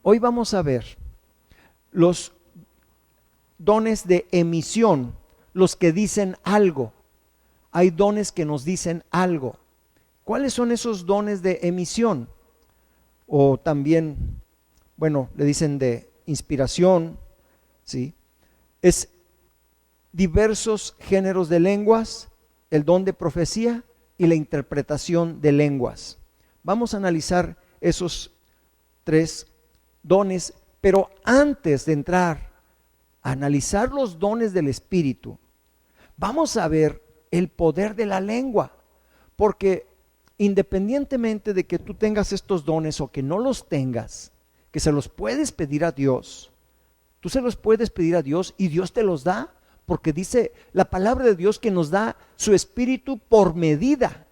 Hoy vamos a ver los dones de emisión, los que dicen algo. Hay dones que nos dicen algo. ¿Cuáles son esos dones de emisión? O también, bueno, le dicen de inspiración, ¿sí? Es diversos géneros de lenguas, el don de profecía y la interpretación de lenguas. Vamos a analizar esos tres dones, pero antes de entrar a analizar los dones del Espíritu, vamos a ver el poder de la lengua, porque independientemente de que tú tengas estos dones o que no los tengas, que se los puedes pedir a Dios, tú se los puedes pedir a Dios y Dios te los da, porque dice la palabra de Dios que nos da su Espíritu por medida,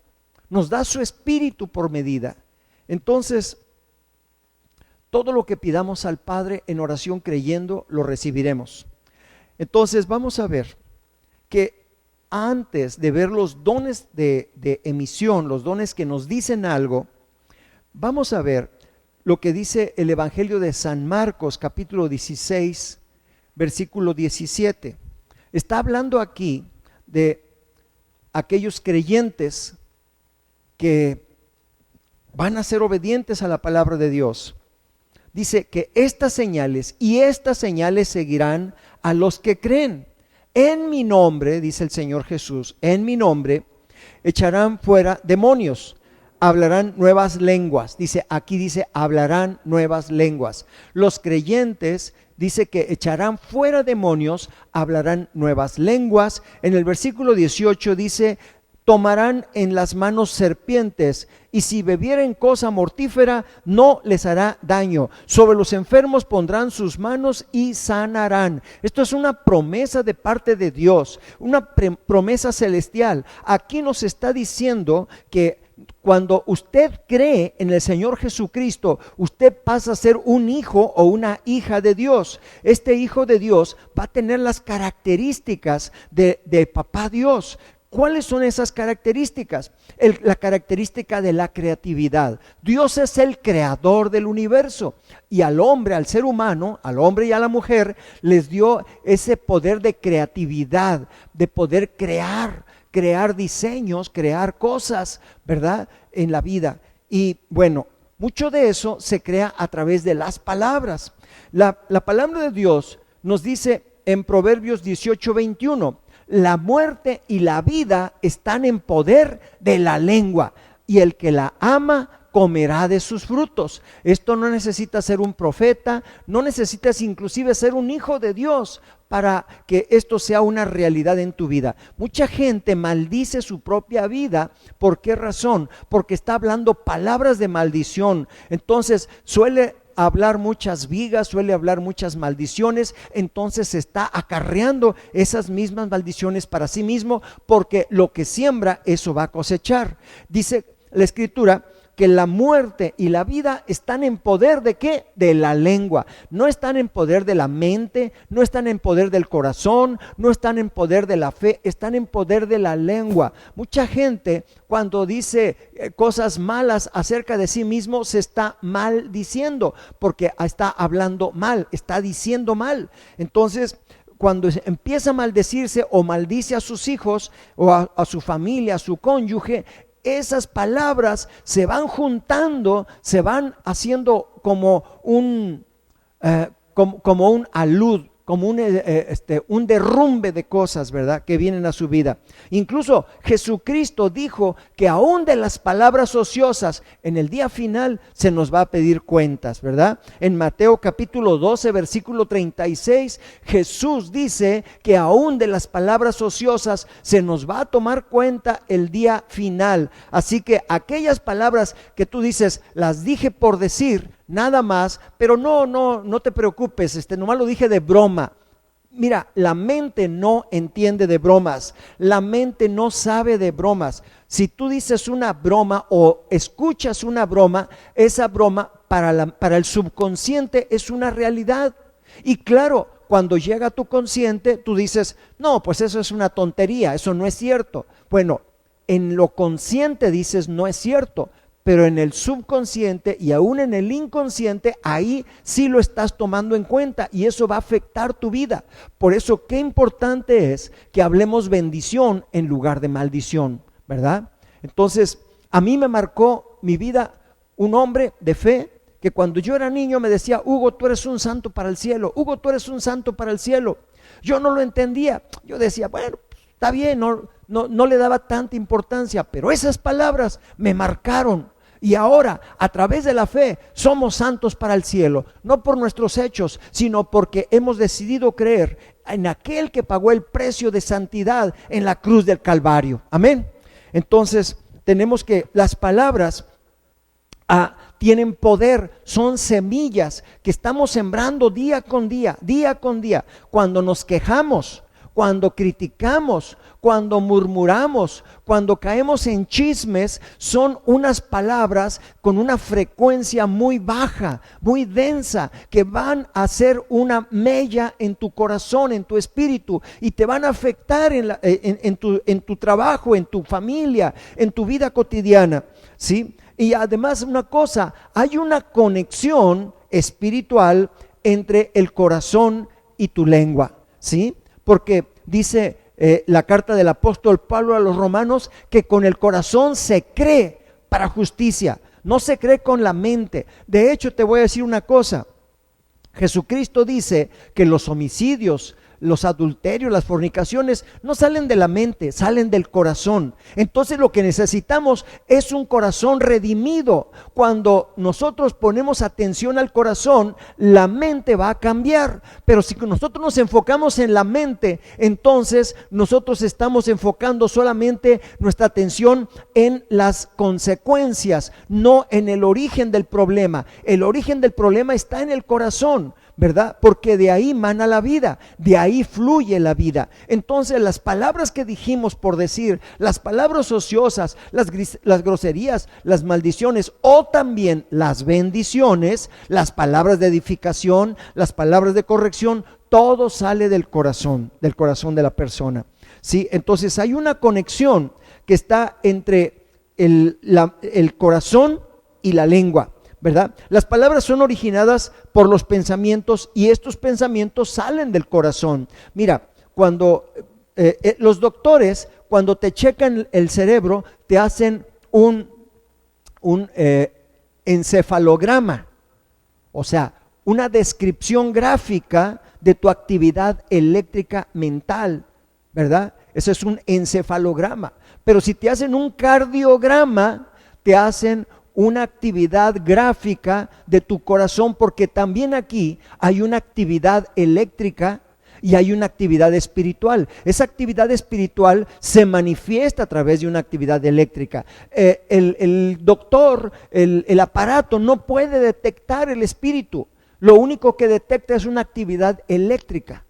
nos da su Espíritu por medida. Entonces, todo lo que pidamos al Padre en oración creyendo, lo recibiremos. Entonces vamos a ver que antes de ver los dones de emisión, los dones que nos dicen algo, vamos a ver lo que dice el Evangelio de San Marcos, capítulo 16, versículo 17. Está hablando aquí de aquellos creyentes que van a ser obedientes a la palabra de Dios. Dice que estas señales seguirán a los que creen. En mi nombre, dice el Señor Jesús, en mi nombre echarán fuera demonios, hablarán nuevas lenguas. Aquí dice, hablarán nuevas lenguas. Los creyentes, dice que echarán fuera demonios, hablarán nuevas lenguas. En el versículo 18 dice, tomarán en las manos serpientes, y si bebieren cosa mortífera, no les hará daño. Sobre los enfermos pondrán sus manos y sanarán. Esto es una promesa de parte de Dios, una promesa celestial. Aquí nos está diciendo que cuando usted cree en el Señor Jesucristo, usted pasa a ser un hijo o una hija de Dios. Este hijo de Dios va a tener las características de papá Dios. ¿Cuáles son esas características? La característica de la creatividad. Dios es el creador del universo y al hombre, al ser humano, al hombre y a la mujer, les dio ese poder de creatividad, de poder crear diseños, crear cosas, ¿verdad? En la vida. Y bueno, mucho de eso se crea a través de las palabras. La palabra de Dios nos dice en Proverbios 18:21, la muerte y la vida están en poder de la lengua, y el que la ama comerá de sus frutos. Esto no necesita ser un profeta, no necesitas inclusive ser un hijo de Dios para que esto sea una realidad en tu vida. Mucha gente maldice su propia vida. ¿Por qué razón? Porque está hablando palabras de maldición. Entonces suele hablar muchas vigas, suele hablar muchas maldiciones, entonces está acarreando esas mismas maldiciones para sí mismo, porque lo que siembra, eso va a cosechar. Dice la Escritura que la muerte y la vida están en poder ¿de qué? De la lengua. No están en poder de la mente, no están en poder del corazón, no están en poder de la fe, están en poder de la lengua. Mucha gente cuando dice cosas malas acerca de sí mismo se está maldiciendo, porque está hablando mal, está diciendo mal. Entonces, cuando empieza a maldecirse o maldice a sus hijos o a su familia, a su cónyuge, esas palabras se van juntando, se van haciendo como un alud, como un derrumbe de cosas, ¿verdad?, que vienen a su vida. Incluso Jesucristo dijo que aún de las palabras ociosas en el día final se nos va a pedir cuentas, ¿verdad? En Mateo capítulo 12 versículo 36, Jesús dice que aún de las palabras ociosas se nos va a tomar cuenta el día final. Así que aquellas palabras que tú dices, las dije por decir, nada más, pero no te preocupes, nomás lo dije de broma. Mira, la mente no entiende de bromas, la mente no sabe de bromas. Si tú dices una broma o escuchas una broma, esa broma para el subconsciente es una realidad. Y claro, cuando llega a tu consciente, tú dices, no, pues eso es una tontería, eso no es cierto. Bueno, en lo consciente dices, no es cierto, pero en el subconsciente y aún en el inconsciente, ahí sí lo estás tomando en cuenta y eso va a afectar tu vida. Por eso qué importante es que hablemos bendición en lugar de maldición, ¿verdad? Entonces, a mí me marcó mi vida un hombre de fe que cuando yo era niño me decía: Hugo, tú eres un santo para el cielo, Hugo, tú eres un santo para el cielo. Yo no lo entendía, yo decía, bueno, está bien, no le daba tanta importancia, pero esas palabras me marcaron. Y ahora, a través de la fe, somos santos para el cielo, no por nuestros hechos, sino porque hemos decidido creer en aquel que pagó el precio de santidad en la cruz del Calvario. Amén. Entonces, tenemos que las palabras tienen poder, son semillas que estamos sembrando día con día, día con día. Cuando nos quejamos, cuando criticamos, cuando murmuramos, cuando caemos en chismes, son unas palabras con una frecuencia muy baja, muy densa, que van a hacer una mella en tu corazón, en tu espíritu, y te van a afectar en tu trabajo, en tu familia, en tu vida cotidiana, ¿sí? Y además una cosa, hay una conexión espiritual entre el corazón y tu lengua, ¿sí? Porque dice la carta del apóstol Pablo a los romanos que con el corazón se cree para justicia, no se cree con la mente. De hecho, te voy a decir una cosa, Jesucristo dice que los homicidios, los adulterios, las fornicaciones no salen de la mente, salen del corazón. Entonces lo que necesitamos es un corazón redimido. Cuando nosotros ponemos atención al corazón, la mente va a cambiar. Pero si nosotros nos enfocamos en la mente, entonces nosotros estamos enfocando solamente nuestra atención en las consecuencias, no en el origen del problema. El origen del problema está en el corazón, ¿verdad? Porque de ahí mana la vida, de ahí fluye la vida. Entonces las palabras que dijimos por decir, las palabras ociosas, las groserías, las maldiciones o también las bendiciones, las palabras de edificación, las palabras de corrección, todo sale del corazón de la persona, ¿sí? Entonces hay una conexión que está entre el corazón y la lengua, ¿verdad? Las palabras son originadas por los pensamientos y estos pensamientos salen del corazón. Mira, cuando los doctores, cuando te checan el cerebro, te hacen un encefalograma, o sea, una descripción gráfica de tu actividad eléctrica mental, ¿verdad? Eso es un encefalograma. Pero si te hacen un cardiograma, te hacen una actividad gráfica de tu corazón, porque también aquí hay una actividad eléctrica y hay una actividad espiritual. Esa actividad espiritual se manifiesta a través de una actividad eléctrica. El doctor, el aparato no puede detectar el espíritu. Lo único que detecta es una actividad eléctrica,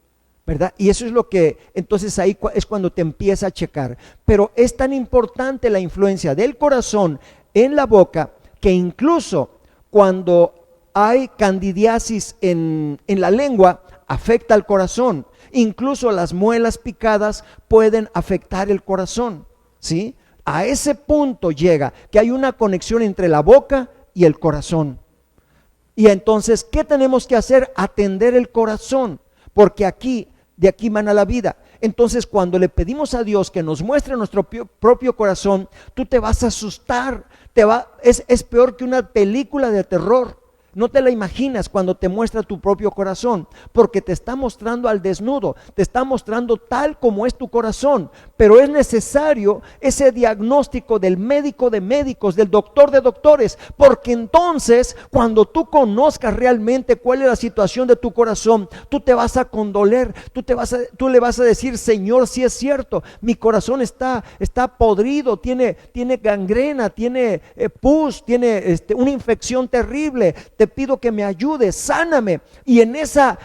¿verdad? Y eso es lo que, entonces ahí es cuando te empieza a checar. Pero es tan importante la influencia del corazón en la boca, que incluso cuando hay candidiasis en la lengua, afecta al corazón. Incluso las muelas picadas pueden afectar el corazón, ¿sí? A ese punto llega que hay una conexión entre la boca y el corazón. Y entonces, ¿qué tenemos que hacer? Atender el corazón, porque de aquí mana la vida. Entonces, cuando le pedimos a Dios que nos muestre nuestro propio corazón, tú te vas a asustar, es peor que una película de terror. No te la imaginas cuando te muestra tu propio corazón, porque te está mostrando al desnudo, te está mostrando tal como es tu corazón. Pero es necesario ese diagnóstico del médico de médicos, del doctor de doctores, porque entonces cuando tú conozcas realmente cuál es la situación de tu corazón, tú te vas a condoler, tú le vas a decir: Señor, si es cierto, mi corazón está podrido, tiene gangrena, tiene pus, tiene una infección terrible. Te pido que me ayudes, sáname. Y en esa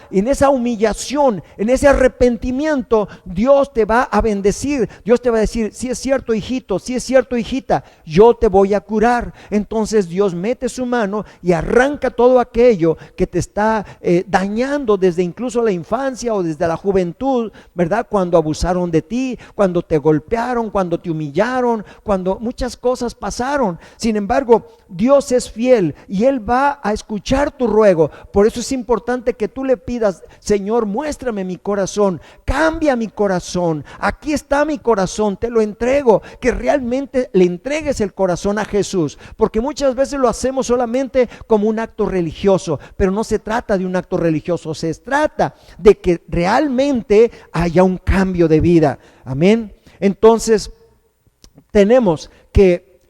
humillación, en ese arrepentimiento, Dios te va a bendecir. Dios te va a decir, si es cierto, hijito, si es cierto, hijita, yo te voy a curar. Entonces Dios mete su mano y arranca todo aquello que te está dañando desde incluso la infancia o desde la juventud, ¿verdad? Cuando abusaron de ti, cuando te golpearon, cuando te humillaron, cuando muchas cosas pasaron. Sin embargo, Dios es fiel y Él va a escuchar tu ruego. Por eso es importante que tú le pidas, Señor, muéstrame mi corazón, cambia mi corazón, aquí está mi corazón, te lo entrego. Que realmente le entregues el corazón a Jesús, porque muchas veces lo hacemos solamente como un acto religioso, pero no se trata de un acto religioso, se trata de que realmente haya un cambio de vida. Amén. Entonces tenemos que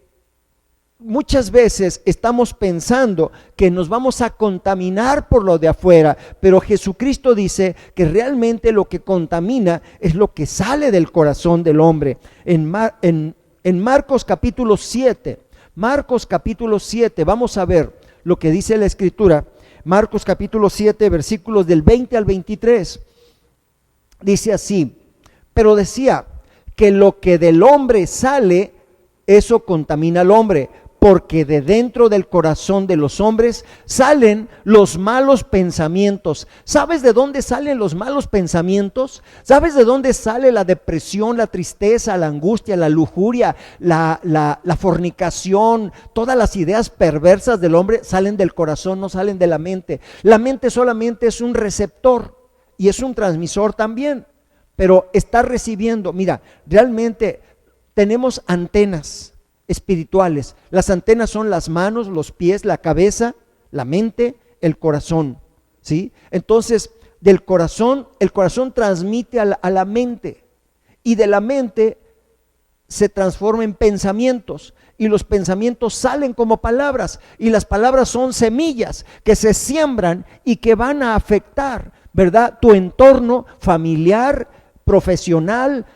muchas veces estamos pensando que nos vamos a contaminar por lo de afuera, pero Jesucristo dice que realmente lo que contamina es lo que sale del corazón del hombre. En Marcos capítulo 7, vamos a ver lo que dice la Escritura. Marcos capítulo 7, versículos del 20 al 23. Dice así: pero decía que lo que del hombre sale, eso contamina al hombre, porque de dentro del corazón de los hombres salen los malos pensamientos. ¿Sabes de dónde salen los malos pensamientos? ¿Sabes de dónde sale la depresión, la tristeza, la angustia, la lujuria, la fornicación? Todas las ideas perversas del hombre salen del corazón, no salen de la mente. La mente solamente es un receptor y es un transmisor también, pero está recibiendo. Mira, realmente tenemos antenas espirituales. Las antenas son las manos, los pies, la cabeza, la mente, el corazón, ¿sí? Entonces, del corazón, el corazón transmite a la mente, y de la mente se transforma en pensamientos, y los pensamientos salen como palabras, y las palabras son semillas que se siembran y que van a afectar, ¿verdad?, tu entorno familiar, profesional,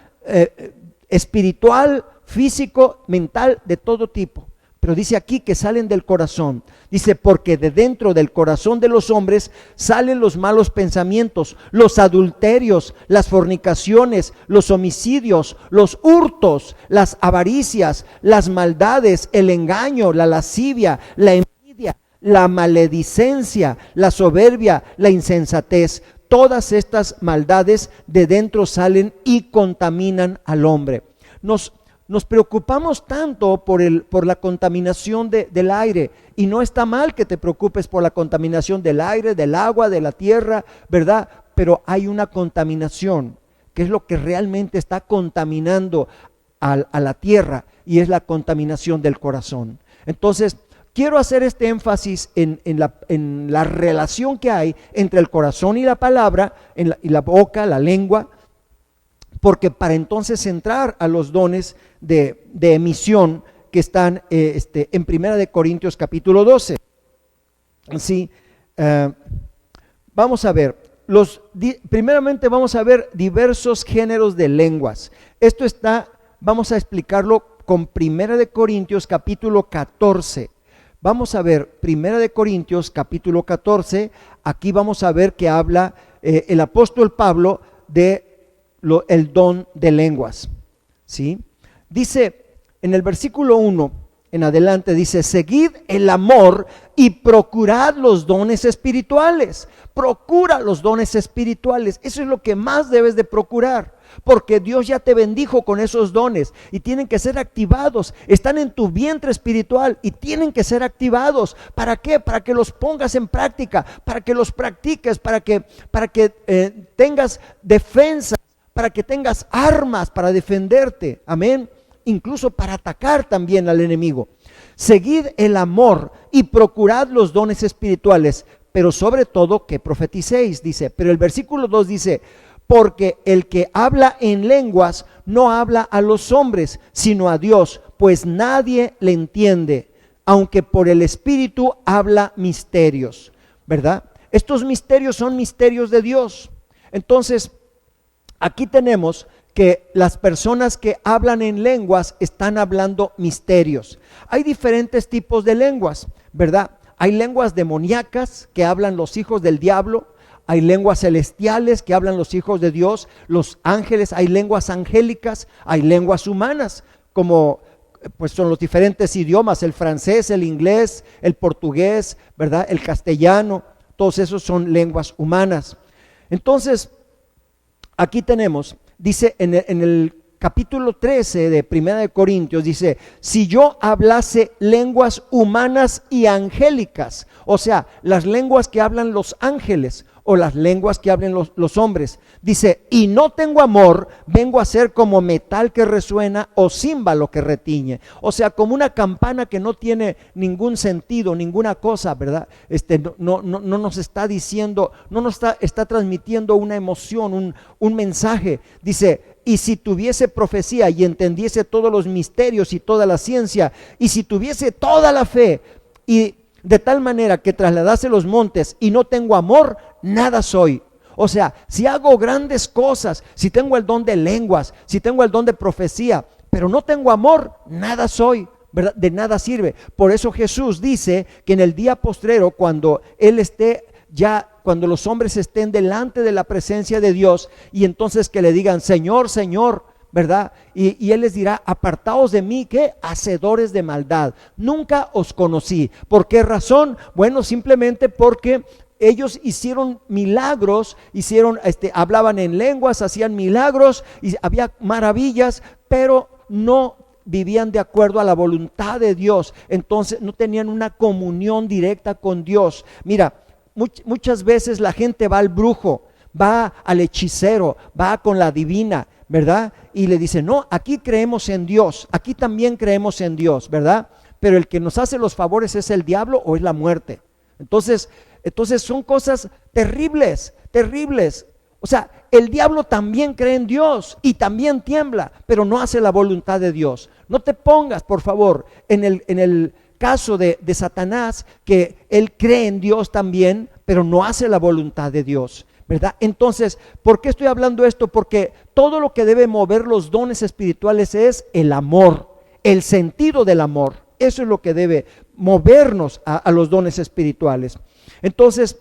espiritual, físico, mental, de todo tipo. Pero dice aquí que salen del corazón. Dice, porque de dentro del corazón de los hombres salen los malos pensamientos, los adulterios, las fornicaciones, los homicidios, los hurtos, las avaricias, las maldades, el engaño, la lascivia, la envidia, la maledicencia, la soberbia, la insensatez. Todas estas maldades de dentro salen y contaminan al hombre. Nos preocupamos tanto por la contaminación del aire, y no está mal que te preocupes por la contaminación del aire, del agua, de la tierra, ¿verdad? Pero hay una contaminación que es lo que realmente está contaminando a la tierra, y es la contaminación del corazón. Entonces, quiero hacer este énfasis en la relación que hay entre el corazón y la palabra, y la boca, la lengua, porque para entonces entrar a los dones de emisión que están en Primera de Corintios capítulo 12. Sí, vamos a ver, primeramente vamos a ver diversos géneros de lenguas. Esto vamos a explicarlo con Primera de Corintios capítulo 14. Vamos a ver Primera de Corintios capítulo 14, aquí vamos a ver que habla el apóstol Pablo de el don de lenguas, ¿sí? Dice en el versículo 1 en adelante, dice: seguid el amor y procurad los dones espirituales. Procura los dones espirituales. Eso es lo que más debes de procurar, porque Dios ya te bendijo con esos dones y tienen que ser activados. Están en tu vientre espiritual y tienen que ser activados. ¿Para qué? Para que los pongas en práctica, para que los practiques, para que tengas defensa, para que tengas armas para defenderte, amén, incluso para atacar también al enemigo. Seguid el amor y procurad los dones espirituales, pero sobre todo que profeticéis, dice. Pero el versículo 2 dice: porque el que habla en lenguas no habla a los hombres, sino a Dios, pues nadie le entiende, aunque por el Espíritu habla misterios, ¿verdad? Estos misterios son misterios de Dios. Entonces, aquí tenemos que las personas que hablan en lenguas están hablando misterios. Hay diferentes tipos de lenguas, ¿verdad? hay lenguas demoníacas que hablan los hijos del diablo, hay lenguas celestiales que hablan los hijos de Dios, los ángeles, hay lenguas angélicas, hay lenguas humanas, como pues son los diferentes idiomas, el francés, el inglés, el portugués, ¿verdad? El castellano, todos esos son lenguas humanas. Entonces, aquí tenemos, dice en el capítulo 13 de Primera de Corintios, dice, si yo hablase lenguas humanas y angélicas, o sea, las lenguas que hablan los ángeles o las lenguas que hablan los hombres, dice, y no tengo amor, vengo a ser como metal que resuena o címbalo que retiñe, o sea, como una campana que no tiene ningún sentido, ninguna cosa, ¿verdad? No nos está diciendo, no nos está transmitiendo una emoción, un mensaje. Dice, y si tuviese profecía y entendiese todos los misterios y toda la ciencia, y si tuviese toda la fe, y de tal manera que trasladase los montes y no tengo amor, nada soy. O sea, si hago grandes cosas, si tengo el don de lenguas, si tengo el don de profecía, pero no tengo amor, nada soy, ¿verdad? De nada sirve. Por eso Jesús dice que en el día postrero, cuando Él esté ya, cuando los hombres estén delante de la presencia de Dios, y entonces que le digan, Señor, Señor, ¿verdad? Y Él les dirá, apartaos de mí, ¿qué? Hacedores de maldad, nunca os conocí. ¿Por qué razón? Bueno, simplemente porque ellos hicieron milagros, hablaban en lenguas, hacían milagros y había maravillas, pero no vivían de acuerdo a la voluntad de Dios. Entonces no tenían una comunión directa con Dios. Mira, muchas veces la gente va al brujo, va al hechicero, va con la divina, ¿verdad? Y le dice, no, aquí creemos en Dios, aquí también creemos en Dios, ¿verdad? Pero el que nos hace los favores es el diablo o es la muerte. Entonces son cosas terribles, terribles. O sea, el diablo también cree en Dios y también tiembla, pero no hace la voluntad de Dios. No te pongas, por favor, en el caso de Satanás, que él cree en Dios también, pero no hace la voluntad de Dios, ¿verdad? Entonces, ¿por qué estoy hablando esto? Porque todo lo que debe mover los dones espirituales es el amor, el sentido del amor. Eso es lo que debe movernos a los dones espirituales. Entonces,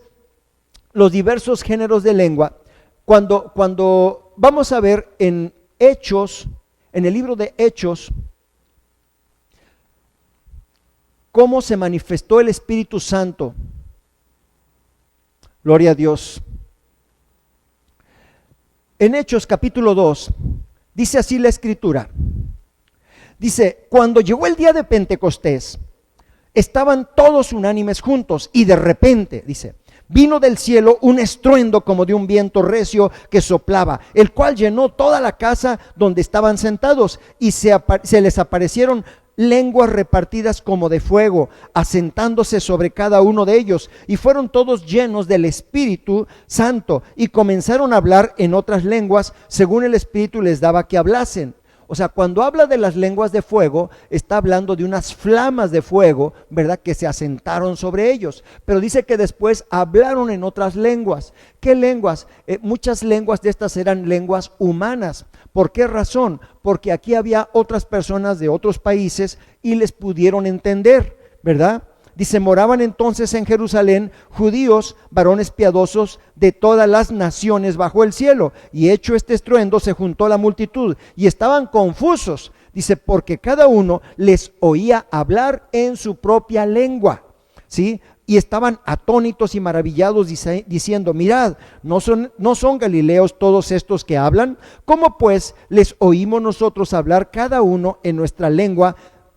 los diversos géneros de lengua, cuando vamos a ver en Hechos, en el libro de Hechos, cómo se manifestó el Espíritu Santo. Gloria a Dios. En Hechos capítulo 2, dice así la Escritura. Dice, cuando llegó el día de Pentecostés, estaban todos unánimes juntos y de repente, dice, vino del cielo un estruendo como de un viento recio que soplaba, el cual llenó toda la casa donde estaban sentados y se les aparecieron lenguas repartidas como de fuego, asentándose sobre cada uno de ellos, y fueron todos llenos del Espíritu Santo y comenzaron a hablar en otras lenguas según el Espíritu les daba que hablasen. O sea, cuando habla de las lenguas de fuego, está hablando de unas flamas de fuego, ¿verdad? Que se asentaron sobre ellos. Pero dice que después hablaron en otras lenguas. ¿Qué lenguas? Muchas lenguas de estas eran lenguas humanas. ¿Por qué razón? Porque aquí había otras personas de otros países y les pudieron entender, ¿verdad? Dice, moraban entonces en Jerusalén judíos, varones piadosos de todas las naciones bajo el cielo. Y hecho este estruendo, se juntó la multitud y estaban confusos. Dice, porque cada uno les oía hablar en su propia lengua, ¿sí? Y estaban atónitos y maravillados diciendo, mirad, ¿no son galileos todos estos que hablan? ¿Cómo pues les oímos nosotros hablar cada uno en nuestra lengua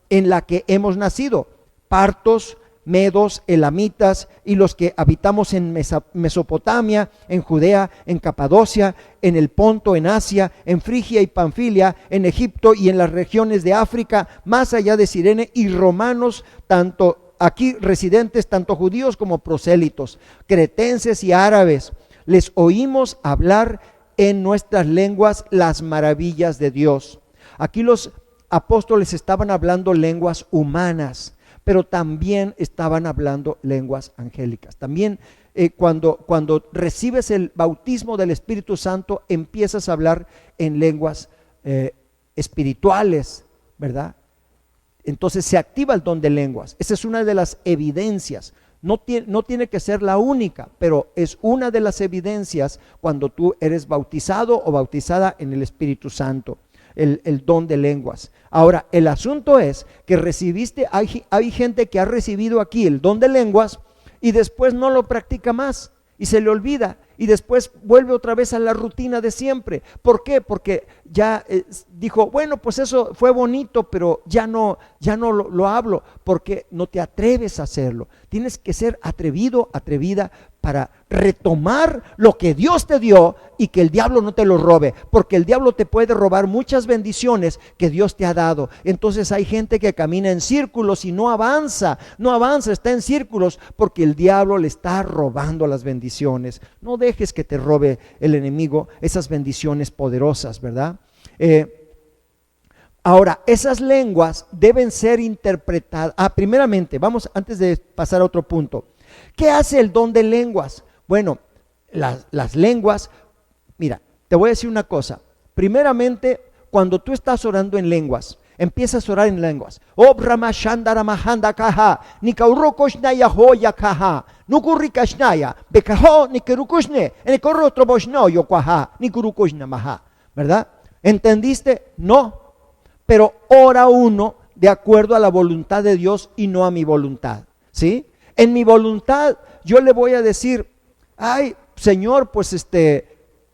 en la que hemos nacido? Partos, medos, elamitas y los que habitamos en Mesopotamia, en Judea, en Capadocia, en el Ponto, en Asia, en Frigia y Panfilia, en Egipto y en las regiones de África, más allá de Cirene, y romanos, tanto aquí residentes, tanto judíos como prosélitos, cretenses y árabes, les oímos hablar en nuestras lenguas las maravillas de Dios. Aquí los apóstoles estaban hablando lenguas humanas, pero también estaban hablando lenguas angélicas. También cuando recibes el bautismo del Espíritu Santo, empiezas a hablar en lenguas espirituales, ¿verdad? Entonces se activa el don de lenguas. Esa es una de las evidencias No tiene que ser la única, pero es una de las evidencias cuando tú eres bautizado o bautizada en el Espíritu Santo, el don de lenguas. Ahora, el asunto es que hay gente que ha recibido aquí el don de lenguas y después no lo practica más y se le olvida. Y después vuelve otra vez a la rutina de siempre. ¿Por qué? Porque ya dijo, bueno, pues eso fue bonito, pero ya no lo hablo, porque no te atreves a hacerlo. Tienes que ser atrevido, atrevida para retomar lo que Dios te dio y que el diablo no te lo robe, porque el diablo te puede robar muchas bendiciones que Dios te ha dado. Entonces hay gente que camina en círculos y no avanza, está en círculos porque el diablo le está robando las bendiciones. No dejes que te robe el enemigo esas bendiciones poderosas, ¿verdad? Ahora, esas lenguas deben ser interpretadas. Primeramente, antes de pasar a otro punto, ¿qué hace el don de lenguas? Bueno, las lenguas, mira, te voy a decir una cosa. Primeramente, cuando tú estás orando en lenguas, empiezas a orar en lenguas. ¿Verdad? ¿Entendiste? No. Pero ora uno de acuerdo a la voluntad de Dios y no a mi voluntad. ¿Sí? En mi voluntad yo le voy a decir, ay, Señor, pues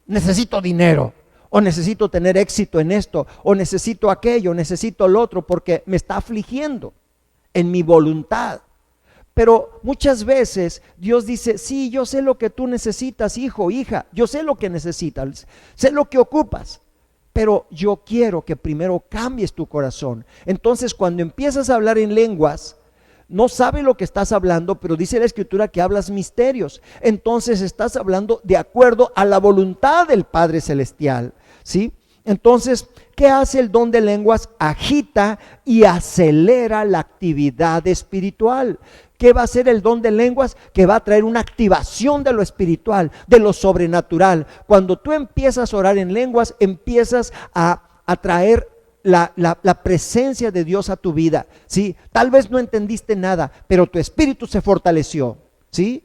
necesito dinero, o necesito tener éxito en esto, o necesito aquello, necesito el otro, porque me está afligiendo en mi voluntad. Pero muchas veces Dios dice, sí, yo sé lo que tú necesitas, hijo, hija, yo sé lo que necesitas, sé lo que ocupas, pero yo quiero que primero cambies tu corazón. Entonces, cuando empiezas a hablar en lenguas, no sabe lo que estás hablando, pero dice la Escritura que hablas misterios. Entonces estás hablando de acuerdo a la voluntad del Padre Celestial, ¿sí? Entonces, ¿qué hace el don de lenguas? Agita y acelera la actividad espiritual. ¿Qué va a hacer el don de lenguas? Que va a traer una activación de lo espiritual, de lo sobrenatural. Cuando tú empiezas a orar en lenguas, empiezas a traer la presencia de Dios a tu vida, ¿sí? Tal vez no entendiste nada, pero tu espíritu se fortaleció, ¿sí?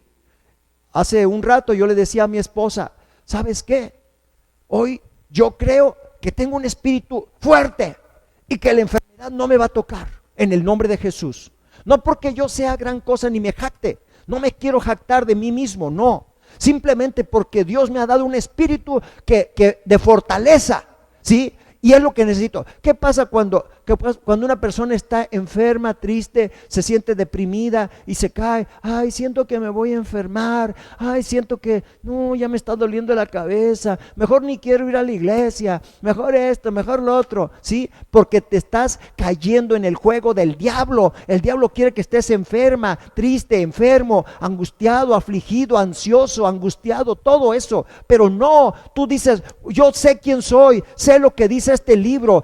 Hace un rato yo le decía a mi esposa, ¿sabes qué? Hoy yo creo que tengo un espíritu fuerte y que la enfermedad no me va a tocar en el nombre de Jesús. No porque yo sea gran cosa ni me jacte, no me quiero jactar de mí mismo, no. Simplemente porque Dios me ha dado un espíritu que de fortaleza, ¿sí? Y es lo que necesito. ¿Qué pasa cuando una persona está enferma, triste, se siente deprimida y se cae? Ay, siento que me voy a enfermar. Ay, siento que no, ya me está doliendo la cabeza. Mejor ni quiero ir a la iglesia. Mejor esto, mejor lo otro. ¿Sí? Porque te estás cayendo en el juego del diablo. El diablo quiere que estés enferma, triste, enfermo, angustiado, afligido, ansioso, angustiado, todo eso. Pero no, tú dices, yo sé quién soy, sé lo que dice este libro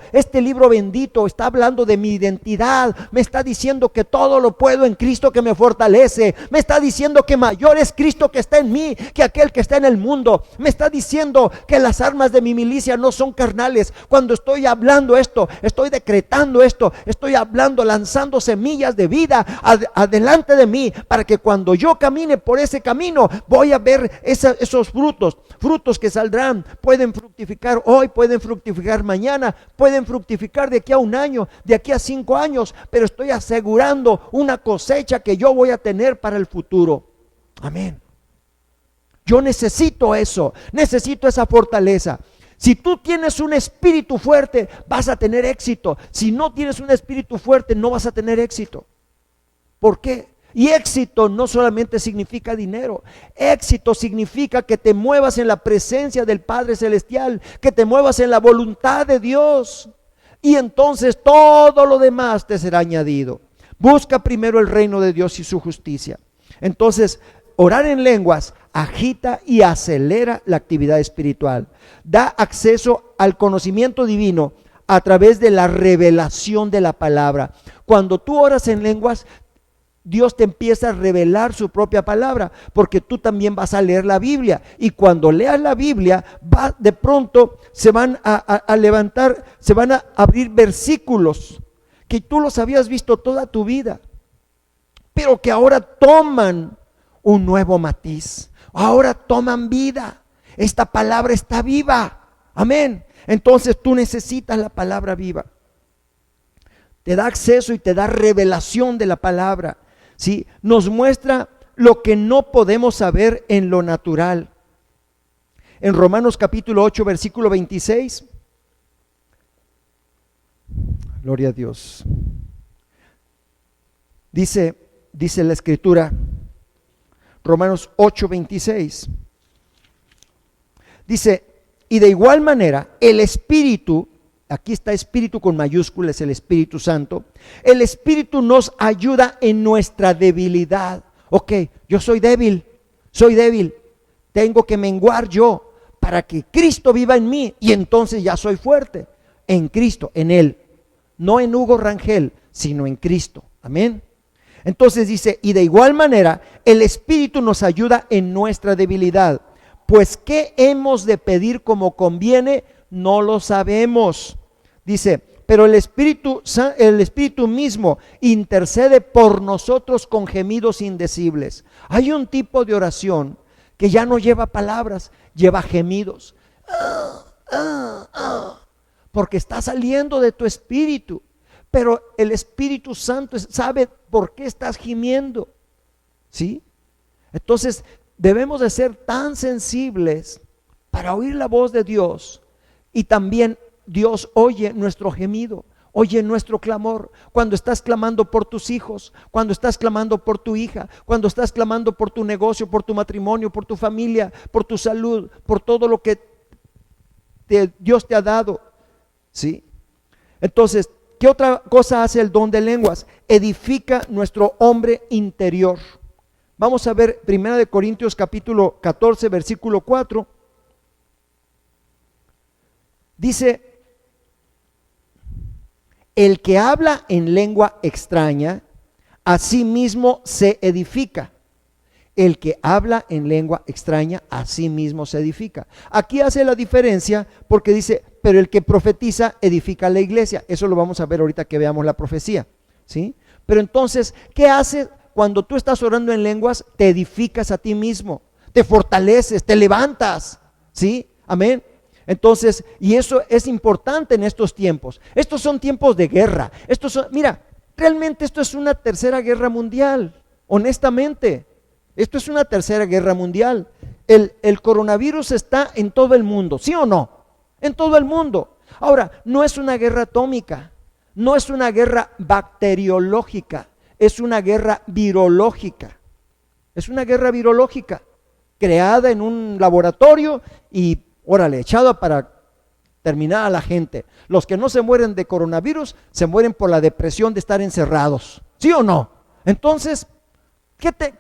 bendito, está hablando de mi identidad, me está diciendo que todo lo puedo en Cristo que me fortalece, me está diciendo que mayor es Cristo que está en mí que aquel que está en el mundo, me está diciendo que las armas de mi milicia no son carnales. Cuando estoy hablando esto, estoy decretando esto, estoy hablando, lanzando semillas de vida adelante de mí, para que cuando yo camine por ese camino, voy a ver esos frutos que saldrán. Pueden fructificar hoy, pueden fructificar mañana, pueden fructificar de aquí a un año, de aquí a 5 años, pero estoy asegurando una cosecha que yo voy a tener para el futuro. Amén. Yo necesito eso, necesito esa fortaleza. Si tú tienes un espíritu fuerte, vas a tener éxito. Si no tienes un espíritu fuerte, no vas a tener éxito. ¿Por qué? Y éxito no solamente significa dinero, éxito significa que te muevas en la presencia del Padre Celestial, que te muevas en la voluntad de Dios, y entonces todo lo demás te será añadido. Busca primero el reino de Dios y su justicia. Entonces, orar en lenguas agita y acelera la actividad espiritual, da acceso al conocimiento divino a través de la revelación de la palabra. Cuando tú oras en lenguas, Dios te empieza a revelar su propia palabra, porque tú también vas a leer la Biblia, y cuando leas la Biblia, de pronto se van a levantar, se van a abrir versículos que tú los habías visto toda tu vida. pero que ahora toman un nuevo matiz, ahora toman vida. Esta palabra está viva, amén. Entonces tú necesitas la palabra viva. Te da acceso y te da revelación de la palabra, ¿sí? Nos muestra lo que no podemos saber en lo natural. En Romanos capítulo 8, versículo 26. Gloria a Dios. Dice la escritura, Romanos 8, 26. Dice, y de igual manera el Espíritu, aquí está Espíritu con mayúsculas, el Espíritu Santo, el Espíritu nos ayuda en nuestra debilidad. Ok, yo soy débil, tengo que menguar yo para que Cristo viva en mí y entonces ya soy fuerte. En Cristo, en Él, no en Hugo Rangel, sino en Cristo, amén. Entonces dice, y de igual manera el Espíritu nos ayuda en nuestra debilidad, pues ¿qué hemos de pedir como conviene? No lo sabemos. Dice, pero el Espíritu mismo intercede por nosotros con gemidos indecibles. Hay un tipo de oración que ya no lleva palabras, lleva gemidos. Porque está saliendo de tu espíritu. Pero el Espíritu Santo sabe por qué estás gimiendo, ¿sí? Entonces debemos de ser tan sensibles para oír la voz de Dios. Y también Dios oye nuestro gemido, oye nuestro clamor. Cuando estás clamando por tus hijos, cuando estás clamando por tu hija, cuando estás clamando por tu negocio, por tu matrimonio, por tu familia, por tu salud, por todo lo que Dios te ha dado, ¿sí? Entonces, ¿qué otra cosa hace el don de lenguas? Edifica nuestro hombre interior. Vamos a ver 1 Corintios capítulo 14, versículo 4. Dice, el que habla en lengua extraña, a sí mismo se edifica. El que habla en lengua extraña, a sí mismo se edifica. Aquí hace la diferencia porque dice, pero el que profetiza edifica la iglesia. Eso lo vamos a ver ahorita que veamos la profecía, ¿sí? Pero entonces, ¿qué hace cuando tú estás orando en lenguas? Te edificas a ti mismo, te fortaleces, te levantas, ¿sí? Amén. Entonces, y eso es importante en estos tiempos. Estos son tiempos de guerra. Mira, realmente esto es una tercera guerra mundial, honestamente. Esto es una tercera guerra mundial. El coronavirus está en todo el mundo, ¿sí o no? En todo el mundo. Ahora, no es una guerra atómica, no es una guerra bacteriológica, es una guerra virológica. Es una guerra virológica creada en un laboratorio y, órale, echada para terminar a la gente. Los que no se mueren de coronavirus se mueren por la depresión de estar encerrados, ¿sí o no? Entonces,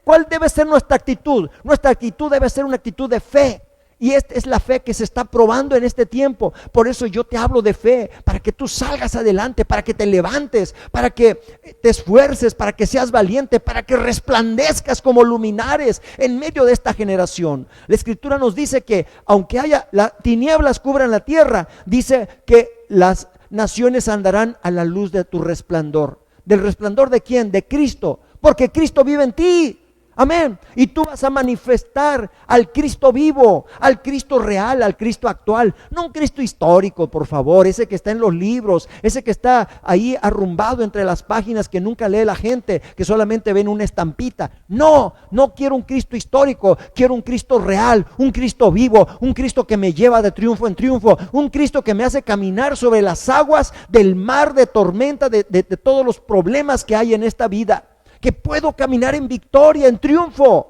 ¿cuál debe ser nuestra actitud? Nuestra actitud debe ser una actitud de fe. Y esta es la fe que se está probando en este tiempo. Por eso yo te hablo de fe, para que tú salgas adelante, para que te levantes, para que te esfuerces, para que seas valiente, para que resplandezcas como luminares en medio de esta generación. La Escritura nos dice que aunque haya tinieblas cubran la tierra, dice que las naciones andarán a la luz de tu resplandor. ¿Del resplandor de quién? De Cristo, porque Cristo vive en ti. Amén. Y tú vas a manifestar al Cristo vivo, al Cristo real, al Cristo actual. No un Cristo histórico, por favor, ese que está en los libros, ese que está ahí arrumbado entre las páginas que nunca lee la gente, que solamente ven una estampita. No quiero un Cristo histórico, quiero un Cristo real, un Cristo vivo, un Cristo que me lleva de triunfo en triunfo, un Cristo que me hace caminar sobre las aguas del mar de tormenta, de todos los problemas que hay en esta vida. Que puedo caminar en victoria, en triunfo,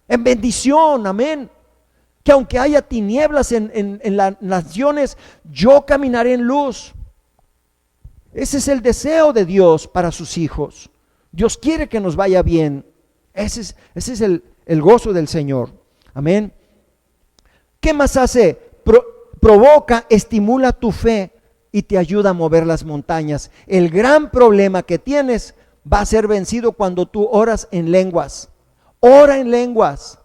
en bendición, amén. Que aunque haya tinieblas en las naciones, yo caminaré en luz. Ese es el deseo de Dios para sus hijos. Dios quiere que nos vaya bien. Ese es el gozo del Señor, amén. ¿Qué más hace? Provoca, estimula tu fe y te ayuda a mover las montañas. El gran problema que tienes va a ser vencido cuando tú oras en lenguas. Ora en lenguas.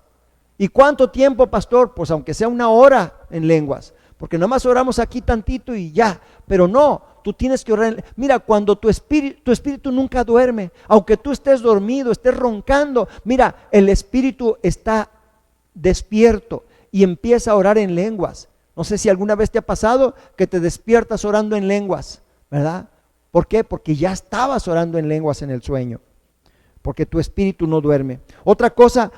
¿Y cuánto tiempo, pastor? Pues aunque sea una hora en lenguas. porque nada más oramos aquí tantito y ya, pero no, tú tienes que orar. Mira, cuando tu espíritu nunca duerme, aunque tú estés dormido, estés roncando, mira, el espíritu está despierto y empieza a orar en lenguas. No sé si alguna vez te ha pasado que te despiertas orando en lenguas, ¿verdad? ¿Por qué? Porque ya estabas orando en lenguas en el sueño, porque tu espíritu no duerme. Otra cosa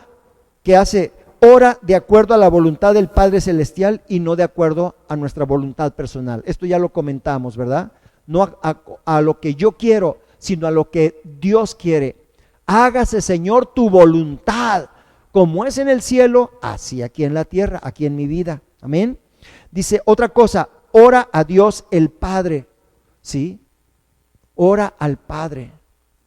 que hace, ora de acuerdo a la voluntad del Padre Celestial y no de acuerdo a nuestra voluntad personal. Esto ya lo comentamos, ¿verdad? No a lo que yo quiero, sino a lo que Dios quiere. Hágase, Señor, tu voluntad, como es en el cielo, así aquí en la tierra, aquí en mi vida. Amén. Dice otra cosa, ora a Dios el Padre, ¿sí? Ora al Padre,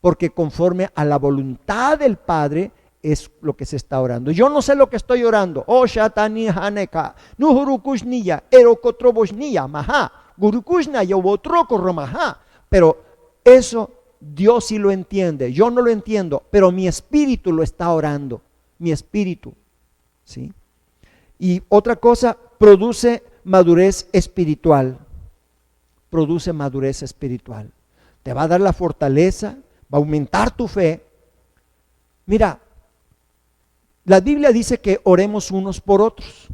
porque conforme a la voluntad del Padre es lo que se está orando. Yo no sé lo que estoy orando. Oh, Shatani Haneka, Nuhurukushniya, Erokotroboshniya, Maha, Gurukushna, Yobotrokoromaha. Pero eso Dios sí lo entiende. Yo no lo entiendo, pero mi espíritu lo está orando. Mi espíritu, ¿sí? Y otra cosa, produce madurez espiritual. Produce madurez espiritual. Te va a dar la fortaleza, va a aumentar tu fe. Mira, la Biblia dice que oremos unos por otros,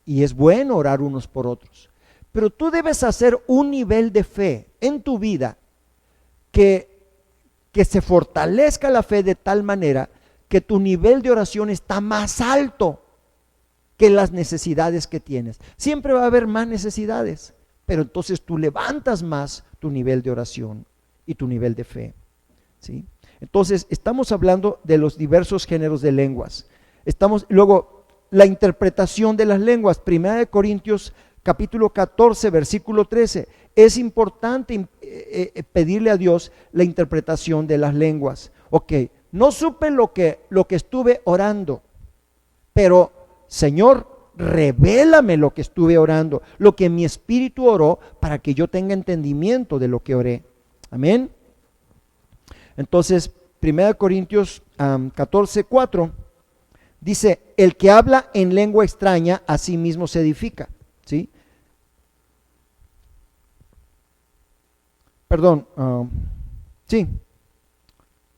y es bueno orar unos por otros, pero tú debes hacer un nivel de fe en tu vida que se fortalezca la fe de tal manera que tu nivel de oración está más alto que las necesidades que tienes. Siempre va a haber más necesidades, pero entonces tú levantas más tu nivel de oración y tu nivel de fe, ¿sí? Entonces estamos hablando de los diversos géneros de lenguas. Luego, la interpretación de las lenguas, 1 Corintios capítulo 14, versículo 13. Es importante pedirle a Dios la interpretación de las lenguas. Ok, no supe lo que estuve orando, pero Señor, revélame lo que estuve orando, lo que mi espíritu oró, para que yo tenga entendimiento de lo que oré. Amén. Entonces, 1 Corintios 14, 4. Dice, el que habla en lengua extraña a sí mismo se edifica, ¿sí? Perdón, sí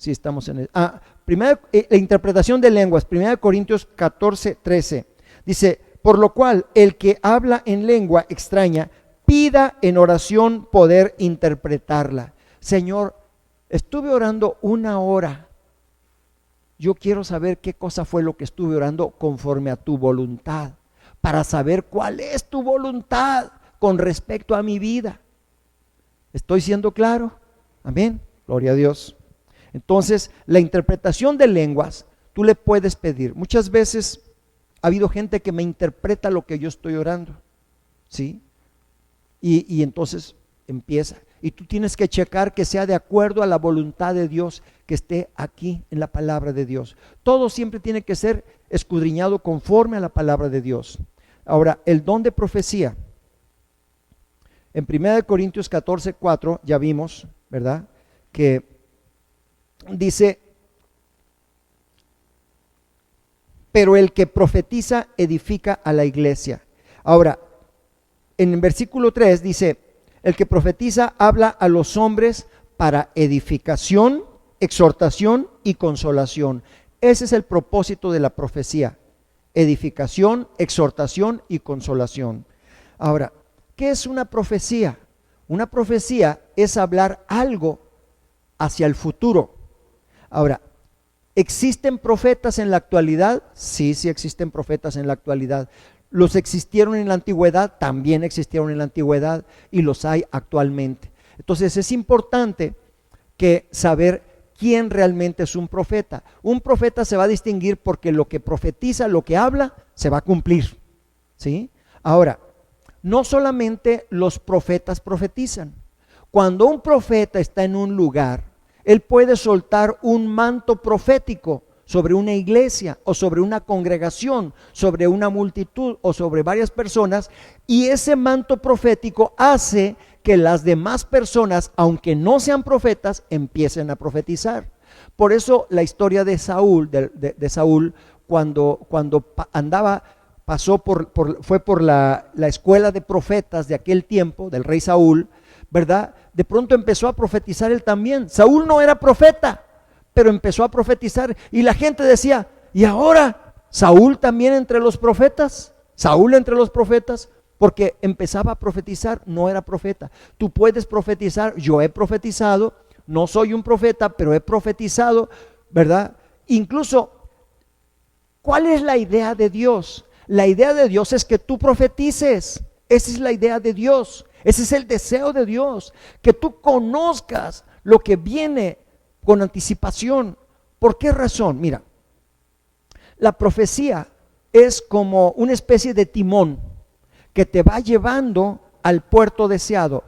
estamos en el... la interpretación de lenguas, 1 Corintios 14, 13. Dice, por lo cual el que habla en lengua extraña, pida en oración poder interpretarla. Señor, estuve orando 1 hora. Yo quiero saber qué cosa fue lo que estuve orando conforme a tu voluntad, para saber cuál es tu voluntad con respecto a mi vida. ¿Estoy siendo claro? Amén. Gloria a Dios. Entonces, la interpretación de lenguas, tú le puedes pedir. Muchas veces ha habido gente que me interpreta lo que yo estoy orando, ¿sí? Y entonces empieza. Y tú tienes que checar que sea de acuerdo a la voluntad de Dios, que esté aquí en la palabra de Dios. Todo siempre tiene que ser escudriñado conforme a la palabra de Dios. Ahora, el don de profecía. En 1 Corintios 14, 4 ya vimos, ¿verdad? Que dice, pero el que profetiza edifica a la iglesia. Ahora, en el versículo 3 dice, el que profetiza habla a los hombres para edificación, exhortación y consolación. Ese es el propósito de la profecía: edificación, exhortación y consolación. Ahora, ¿qué es una profecía? Una profecía es hablar algo hacia el futuro. Ahora, ¿existen profetas en la actualidad? Sí, sí existen profetas en la actualidad. Los existieron en la antigüedad, también existieron en la antigüedad, y los hay actualmente. Entonces es importante que saber quién realmente es un profeta. Un profeta se va a distinguir porque lo que profetiza, lo que habla, se va a cumplir, ¿sí? Ahora, no solamente los profetas profetizan. Cuando un profeta está en un lugar, él puede soltar un manto profético sobre una iglesia o sobre una congregación, sobre una multitud o sobre varias personas, y ese manto profético hace que las demás personas, aunque no sean profetas, empiecen a profetizar. Por eso la historia de Saúl, de Saúl, cuando andaba fue por la escuela de profetas de aquel tiempo, del rey Saúl, ¿verdad? De pronto empezó a profetizar él también. Saúl no era profeta, pero empezó a profetizar y la gente decía, ¿y ahora Saúl también entre los profetas? Saúl entre los profetas, porque empezaba a profetizar, no era profeta. Tú puedes profetizar, yo he profetizado, no soy un profeta, pero he profetizado, ¿verdad? Incluso, ¿cuál es la idea de Dios? La idea de Dios es que tú profetices. Esa es la idea de Dios. Ese es el deseo de Dios, que tú conozcas lo que viene con anticipación. ¿Por qué razón? Mira, la profecía es como una especie de timón que te va llevando al puerto deseado.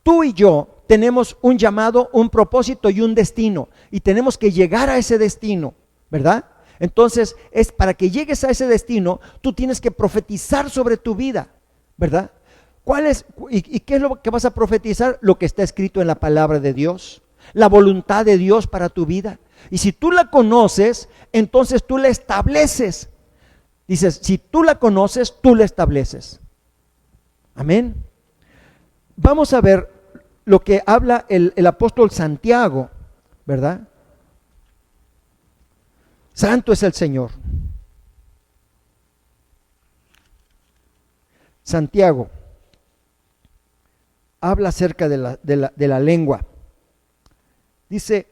Tú y yo tenemos un llamado, un propósito y un destino, y tenemos que llegar a ese destino, ¿verdad? Entonces, es para que llegues a ese destino, tú tienes que profetizar sobre tu vida, ¿verdad? ¿Y qué es lo que vas a profetizar? Lo que está escrito en la palabra de Dios, la voluntad de Dios para tu vida. Y si tú la conoces, entonces tú la estableces. Dices, si tú la conoces, tú la estableces. Amén. Vamos a ver lo que habla el apóstol Santiago, ¿verdad? Santo es el Señor. Santiago habla acerca de la lengua. Dice,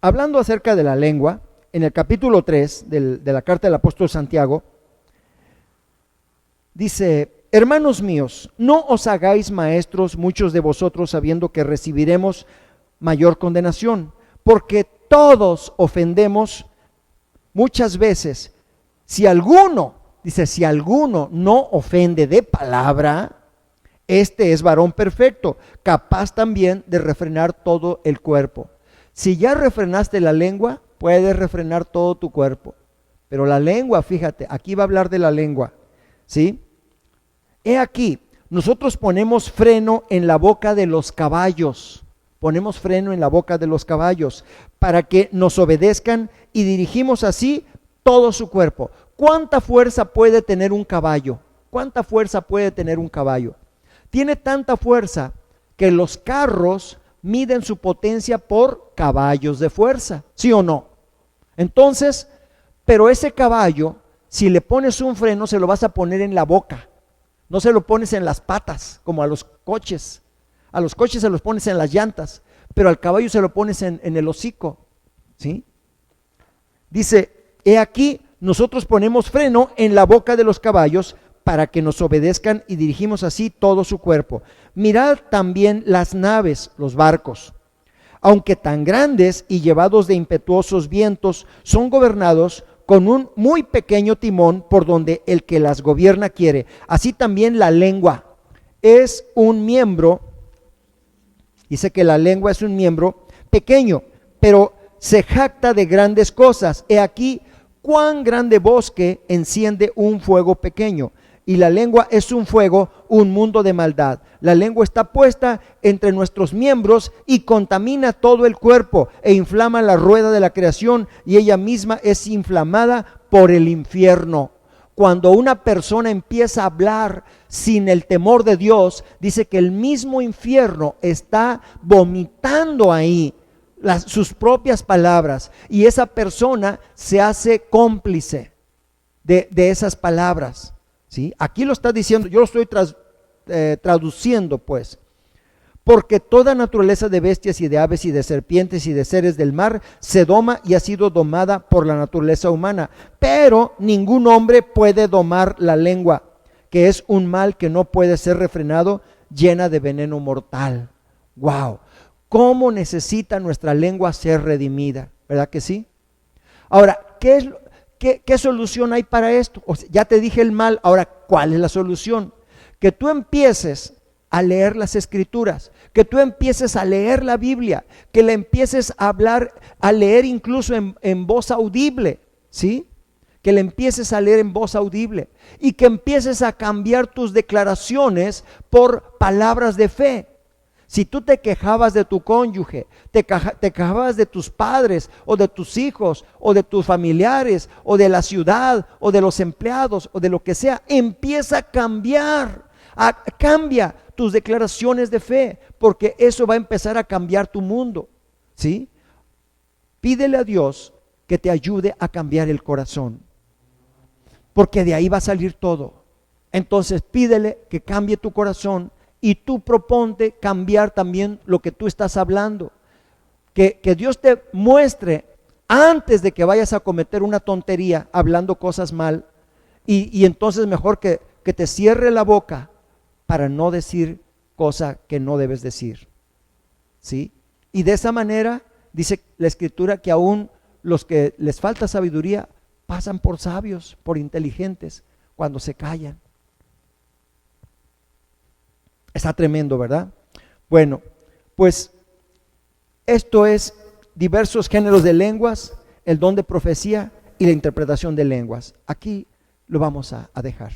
hablando acerca de la lengua, en el capítulo 3 de la carta del apóstol Santiago, dice, hermanos míos, no os hagáis maestros muchos de vosotros sabiendo que recibiremos mayor condenación, porque todos ofendemos muchas veces. Si alguno no ofende de palabra, este es varón perfecto, capaz también de refrenar todo el cuerpo. Si ya refrenaste la lengua, puedes refrenar todo tu cuerpo. Pero la lengua, fíjate, aquí va a hablar de la lengua, ¿sí? He aquí, nosotros ponemos freno en la boca de los caballos. Ponemos freno en la boca de los caballos para que nos obedezcan y dirigimos así todo su cuerpo. ¿Cuánta fuerza puede tener un caballo? ¿Cuánta fuerza puede tener un caballo? Tiene tanta fuerza que los carros miden su potencia por caballos de fuerza, ¿sí o no? Entonces, pero ese caballo, si le pones un freno, se lo vas a poner en la boca. No se lo pones en las patas, como a los coches. A los coches se los pones en las llantas, pero al caballo se lo pones en el hocico, ¿sí? Dice, he aquí, nosotros ponemos freno en la boca de los caballos para que nos obedezcan y dirigimos así todo su cuerpo. Mirad también las naves, los barcos, aunque tan grandes y llevados de impetuosos vientos, son gobernados con un muy pequeño timón por donde el que las gobierna quiere. Así también la lengua es un miembro, dice que la lengua es un miembro pequeño, pero se jacta de grandes cosas. He aquí cuán grande bosque enciende un fuego pequeño. Y la lengua es un fuego, un mundo de maldad. La lengua está puesta entre nuestros miembros y contamina todo el cuerpo e inflama la rueda de la creación y ella misma es inflamada por el infierno. Cuando una persona empieza a hablar sin el temor de Dios, dice que el mismo infierno está vomitando ahí sus propias palabras y esa persona se hace cómplice de esas palabras. ¿Sí? Aquí lo está diciendo, yo lo estoy traduciendo pues, porque toda naturaleza de bestias y de aves y de serpientes y de seres del mar se doma y ha sido domada por la naturaleza humana, pero ningún hombre puede domar la lengua, que es un mal que no puede ser refrenado, llena de veneno mortal. ¡Wow! ¿Cómo necesita nuestra lengua ser redimida? ¿Verdad que sí? Ahora, ¿Qué solución hay para esto? O sea, ya te dije el mal, ahora, ¿cuál es la solución? Que tú empieces a leer las escrituras, que tú empieces a leer la Biblia, que le empieces a hablar, a leer incluso en voz audible, ¿sí? Que le empieces a leer en voz audible y que empieces a cambiar tus declaraciones por palabras de fe. Si tú te quejabas de tu cónyuge, te quejabas de tus padres o de tus hijos o de tus familiares o de la ciudad o de los empleados o de lo que sea, empieza a cambiar. Cambia tus declaraciones de fe, porque eso va a empezar a cambiar tu mundo, ¿sí? Pídele a Dios que te ayude a cambiar el corazón, porque de ahí va a salir todo. Entonces pídele que cambie tu corazón y tú proponte cambiar también lo que tú estás hablando. Que Dios te muestre antes de que vayas a cometer una tontería hablando cosas mal, y entonces mejor que te cierre la boca para no decir cosa que no debes decir, ¿sí? Y de esa manera dice la Escritura que aún los que les falta sabiduría pasan por sabios, por inteligentes, cuando se callan. Está tremendo, ¿verdad? Bueno, pues esto es diversos géneros de lenguas, el don de profecía y la interpretación de lenguas. Aquí lo vamos a dejar.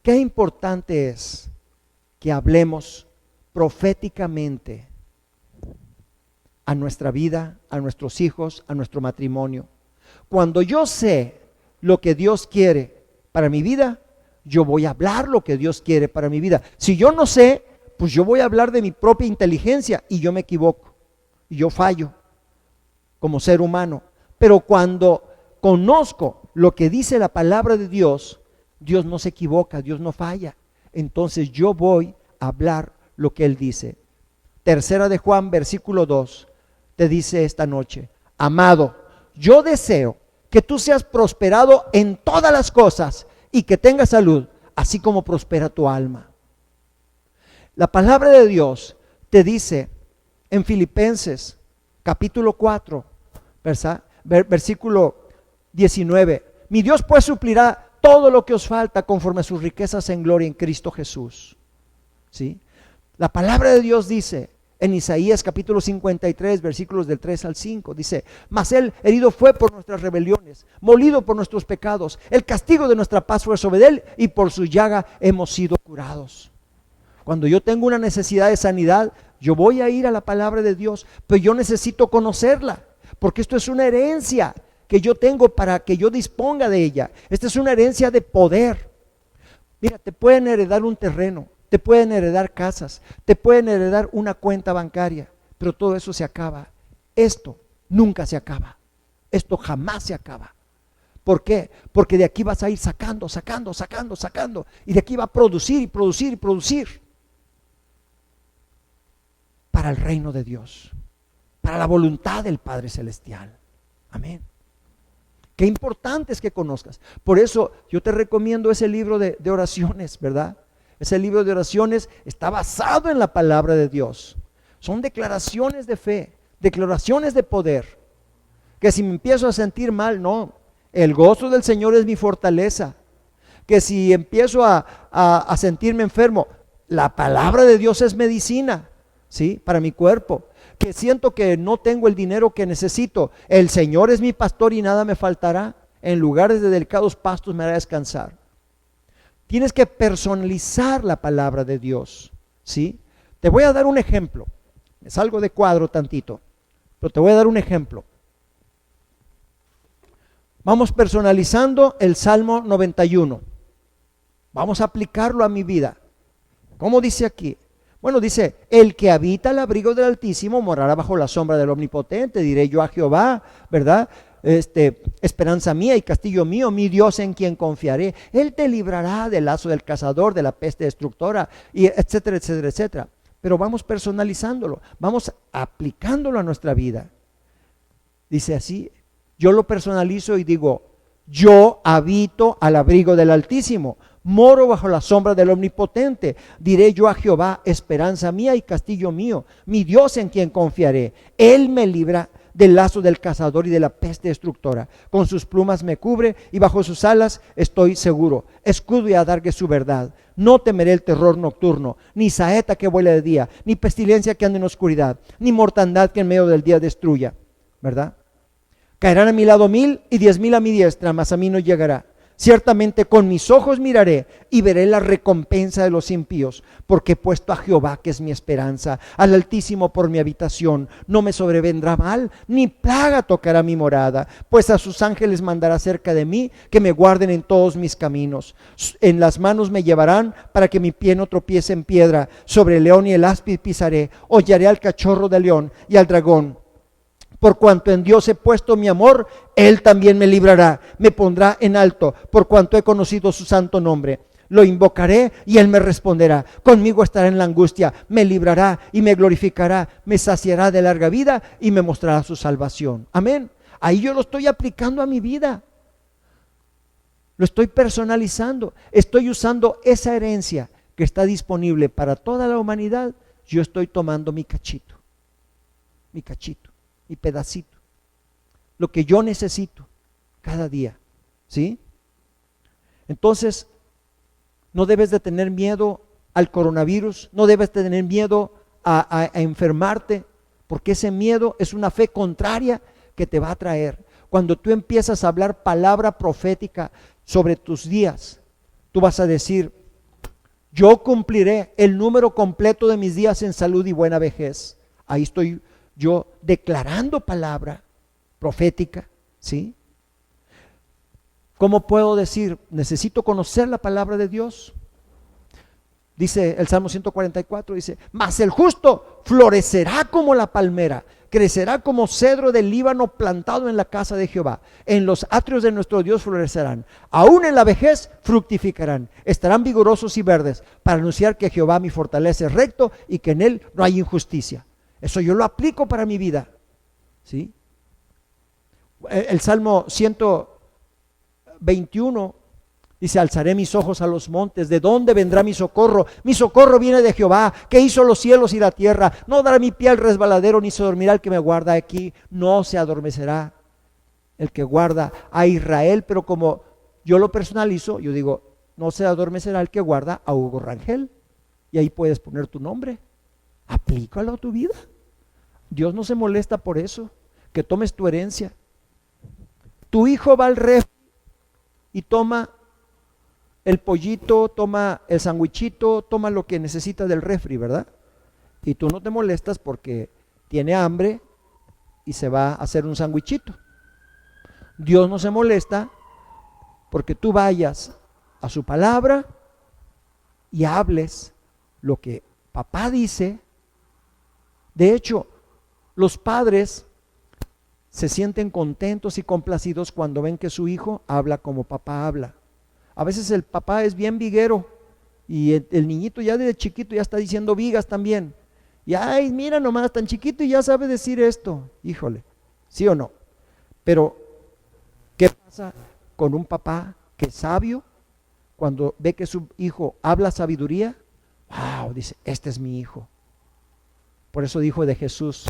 Qué importante es que hablemos proféticamente a nuestra vida, a nuestros hijos, a nuestro matrimonio. Cuando yo sé lo que Dios quiere para mi vida, yo voy a hablar lo que Dios quiere para mi vida. Si yo no sé, pues yo voy a hablar de mi propia inteligencia y yo me equivoco, y yo fallo como ser humano. Pero cuando conozco lo que dice la palabra de Dios, Dios no se equivoca, Dios no falla. Entonces yo voy a hablar lo que Él dice. Tercera de Juan, versículo 2, te dice esta noche: amado, yo deseo que tú seas prosperado en todas las cosas y que tengas salud, así como prospera tu alma. La palabra de Dios te dice en Filipenses capítulo 4, versículo 19: mi Dios pues suplirá todo lo que os falta conforme a sus riquezas en gloria en Cristo Jesús. ¿Sí? La palabra de Dios dice en Isaías capítulo 53, versículos del 3 al 5, dice: mas Él herido fue por nuestras rebeliones, molido por nuestros pecados, el castigo de nuestra paz fue sobre Él, y por su llaga hemos sido curados. Cuando yo tengo una necesidad de sanidad, yo voy a ir a la palabra de Dios, pero yo necesito conocerla, porque esto es una herencia que yo tengo para que yo disponga de ella. Esta es una herencia de poder. Mira, te pueden heredar un terreno, te pueden heredar casas, te pueden heredar una cuenta bancaria, pero todo eso se acaba. Esto nunca se acaba. Esto jamás se acaba. ¿Por qué? Porque de aquí vas a ir sacando, y de aquí va a producir y producir y producir para el reino de Dios, para la voluntad del Padre Celestial. Amén. Qué importante es que conozcas. Por eso yo te recomiendo ese libro de oraciones, ¿verdad? Ese libro de oraciones está basado en la palabra de Dios. Son declaraciones de fe, declaraciones de poder. Que si me empiezo a sentir mal, no. El gozo del Señor es mi fortaleza. Que si empiezo a sentirme enfermo, la palabra de Dios es medicina, ¿sí? Para mi cuerpo. Que siento que no tengo el dinero que necesito, el Señor es mi pastor y nada me faltará. En lugares de delicados pastos me hará descansar. Tienes que personalizar la palabra de Dios, ¿sí? Te voy a dar un ejemplo. Me salgo de cuadro tantito, pero te voy a dar un ejemplo. Vamos personalizando el Salmo 91. Vamos a aplicarlo a mi vida. ¿Cómo dice aquí? Bueno, dice: el que habita al abrigo del Altísimo morará bajo la sombra del Omnipotente. Diré yo a Jehová, ¿verdad? Esperanza mía y castillo mío, mi Dios en quien confiaré. Él te librará del lazo del cazador, de la peste destructora, y etcétera, etcétera, etcétera. Pero vamos personalizándolo, vamos aplicándolo a nuestra vida. Dice así, yo lo personalizo y digo: yo habito al abrigo del Altísimo, moro bajo la sombra del Omnipotente. Diré yo a Jehová, esperanza mía y castillo mío, mi Dios en quien confiaré. Él me libra del lazo del cazador y de la peste destructora. Con sus plumas me cubre y bajo sus alas estoy seguro. Escudo y adarga es su verdad. No temeré el terror nocturno, ni saeta que vuele de día, ni pestilencia que ande en oscuridad, ni mortandad que en medio del día destruya. ¿Verdad? Caerán a mi lado 1000 y 10,000 a mi diestra, mas a mí no llegará. Ciertamente con mis ojos miraré y veré la recompensa de los impíos, porque he puesto a Jehová, que es mi esperanza, al Altísimo por mi habitación. No me sobrevendrá mal, ni plaga tocará mi morada, pues a sus ángeles mandará cerca de mí, que me guarden en todos mis caminos. En las manos me llevarán, para que mi pie no tropiece en piedra. Sobre el león y el áspid pisaré, hollaré al cachorro del león y al dragón. Por cuanto en Dios he puesto mi amor, Él también me librará, me pondrá en alto, por cuanto he conocido su santo nombre. Lo invocaré y Él me responderá. Conmigo estará en la angustia, me librará y me glorificará, me saciará de larga vida y me mostrará su salvación. Amén. Ahí yo lo estoy aplicando a mi vida. Lo estoy personalizando. Estoy usando esa herencia que está disponible para toda la humanidad. Yo estoy tomando mi cachito, mi pedacito, lo que yo necesito cada día, ¿sí? Entonces, no debes de tener miedo al coronavirus, no debes de tener miedo a enfermarte, porque ese miedo es una fe contraria que te va a traer. Cuando tú empiezas a hablar palabra profética sobre tus días, tú vas a decir: yo cumpliré el número completo de mis días en salud y buena vejez. Ahí estoy yo declarando palabra profética, ¿sí? ¿Cómo puedo decir? Necesito conocer la palabra de Dios. Dice el Salmo 144, dice: mas el justo florecerá como la palmera, crecerá como cedro del Líbano plantado en la casa de Jehová. En los atrios de nuestro Dios florecerán, aún en la vejez fructificarán, estarán vigorosos y verdes, para anunciar que Jehová mi fortaleza es recto y que en él no hay injusticia. Eso yo lo aplico para mi vida, ¿sí? El Salmo 121 dice: alzaré mis ojos a los montes, ¿de dónde vendrá mi socorro? Mi socorro viene de Jehová, que hizo los cielos y la tierra. No dará mi pie al resbaladero, ni se dormirá el que me guarda. Aquí no se adormecerá el que guarda a Israel. Pero como yo lo personalizo, yo digo: no se adormecerá el que guarda a Hugo Rangel. Y ahí puedes poner tu nombre. Aplícalo a tu vida. Dios no se molesta por eso, que tomes tu herencia. Tu hijo va al refri y toma el pollito, toma el sandwichito, toma lo que necesita del refri, ¿verdad? Y tú no te molestas porque tiene hambre y se va a hacer un sandwichito. Dios no se molesta porque tú vayas a su palabra y hables lo que papá dice. De hecho, los padres se sienten contentos y complacidos cuando ven que su hijo habla como papá habla. A veces el papá es bien viguero y el niñito ya desde chiquito ya está diciendo vigas también. Y ay, mira nomás, tan chiquito y ya sabe decir esto. Híjole, ¿sí o no? Pero, ¿qué pasa con un papá que es sabio? Cuando ve que su hijo habla sabiduría, wow, dice: este es mi hijo. Por eso dijo de Jesús: